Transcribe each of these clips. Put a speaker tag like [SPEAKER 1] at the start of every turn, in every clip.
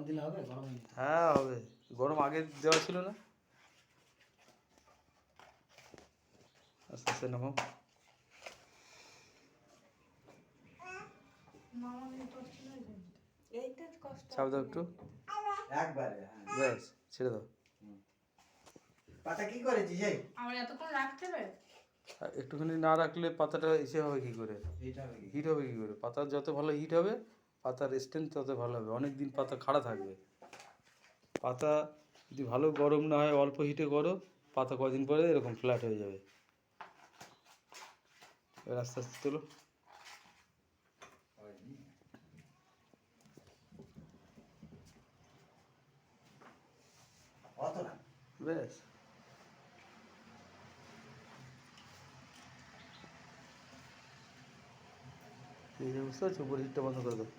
[SPEAKER 1] দিলে হবে গরম?
[SPEAKER 2] হ্যাঁ হবে, গরম আগে দেওয়া ছিল না। আস্তে আস্তে নামাও। চাপ দাও একটু,
[SPEAKER 1] একবারে
[SPEAKER 2] ব্যাস ছেড়ে দাও।
[SPEAKER 1] পাতা কি করেছিস এই?
[SPEAKER 3] আমার এতক্ষণ রাখতে হবে?
[SPEAKER 2] আর একটুখানি না রাখলে পাতাটা এসে হবে কী করে,
[SPEAKER 1] এইটা হবে কি?
[SPEAKER 2] হিট হবে কী করে? পাতা যত ভালো হিট হবে পাতার স্ট্রেংথ তত ভালো হবে, অনেক দিন পাতা খাড়া থাকবে। পাতা যদি ভালো গরম না হয়, অল্প হিটে করো, পাতা কদিন পরে এরকম ফ্ল্যাট হয়ে যাবে। এবার আস্তে আস্তে তোলো।
[SPEAKER 1] অত না।
[SPEAKER 2] ব্যাস এই যে বুঝতে পারছো, উপর হিটটা বন্ধ করে দাও।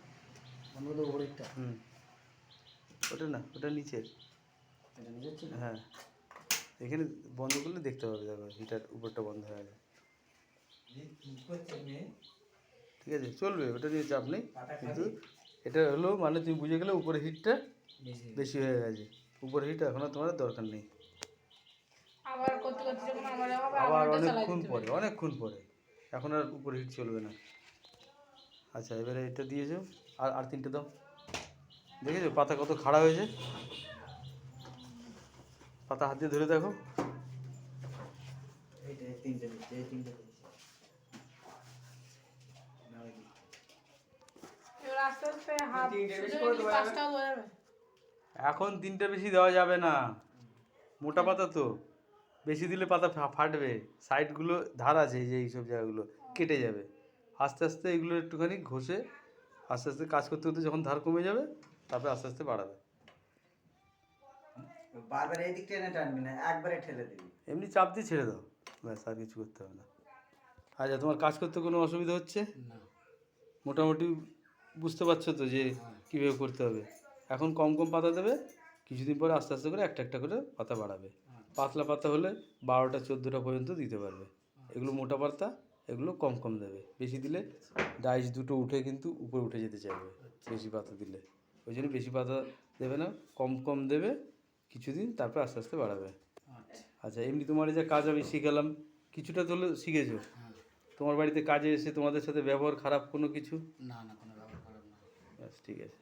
[SPEAKER 1] বন্ধ করে দেবো উপরেরটা?
[SPEAKER 2] হুম, ওটা না, ওটা নিচের।
[SPEAKER 1] এটা নিজের ছিল?
[SPEAKER 2] হ্যাঁ, এখানে বন্ধ করলে দেখতে পাবে, দেখো হিটার উপরটা বন্ধ হয়ে গেছে। ঠিক আছে, চলবে, ওটা নিয়ে চাপ নেই। কিন্তু এটা হলো মানে তুমি বুঝে গেলে উপরে হিটটা বেশি হয়ে গেছে, উপরে হিট এখন আর তোমার দরকার নেই।
[SPEAKER 3] আবার করতে করতে যখন আমার হবে
[SPEAKER 2] আবার
[SPEAKER 3] ওটা চালাই
[SPEAKER 2] অনেকক্ষণ
[SPEAKER 3] দিতে
[SPEAKER 2] পরে,
[SPEAKER 3] হবে।
[SPEAKER 2] অনেকক্ষণ পরে, এখন আর উপরে হিট চলবে না। আচ্ছা, এবারে এটা দিয়েছো, আর আর তিনটে দাও। দেখেছো পাতা কত খাড়া হয়েছে? পাতা হাত দিয়ে ধরে দেখো।
[SPEAKER 1] এইটা এই তিনটে দিচ্ছি, এই তিনটে দিচ্ছি।
[SPEAKER 3] এবার আস্তে আস্তে হাফ পাঁচটাও দেওয়া যাবে।
[SPEAKER 2] এখন তিনটে বেশি দেওয়া যাবে না, মোটা পাতা তো, বেশি দিলে পাতা ফাটবে, সাইডগুলো ধার আছে, এই যে এইসব জায়গাগুলো কেটে যাবে। আস্তে আস্তে এগুলো একটুখানি ঘষে আস্তে আস্তে কাজ করতে করতে যখন ধার কমে যাবে, তারপরে আস্তে আস্তে বাড়াবে।
[SPEAKER 1] বারবার এই দিক টেনে টানবি না, একবারে ঠেলে দিবি।
[SPEAKER 2] এমনি চাপ দিয়ে ছেড়ে দাও, ব্যাস, আর কিছু করতে হবে না। আচ্ছা, তোমার কাজ করতে কোনো অসুবিধা হচ্ছে?
[SPEAKER 1] না।
[SPEAKER 2] মোটামুটি বুঝতে পারছো তো যে কীভাবে করতে হবে? এখন কম কম পাতা দেবে, কিছুদিন পরে আস্তে আস্তে করে একটা একটা করে পাতা বাড়াবে। পাতলা পাতা হলে 12টা 14টা পর্যন্ত দিতে পারবে। এগুলো মোটা পাতা, এগুলো কম কম দেবে। বেশি দিলে ডাইস দুটো উঠে কিন্তু উপরে উঠে যেতে চাইবে বেশি পাতা দিলে। ওই জন্য বেশি পাতা দেবে না, কম কম দেবে কিছুদিন, তারপর আস্তে আস্তে বাড়াবে। আচ্ছা, এমনি তোমার এই যে কাজ আমি শিখালাম, কিছুটা তো হলেও শিখেছো? তোমার বাড়িতে কাজে এসে তোমাদের সাথে ব্যবহার খারাপ কোনো কিছু?
[SPEAKER 1] না না, কোনো ব্যবহার খারাপ না।
[SPEAKER 2] ব্যাস ঠিক আছে।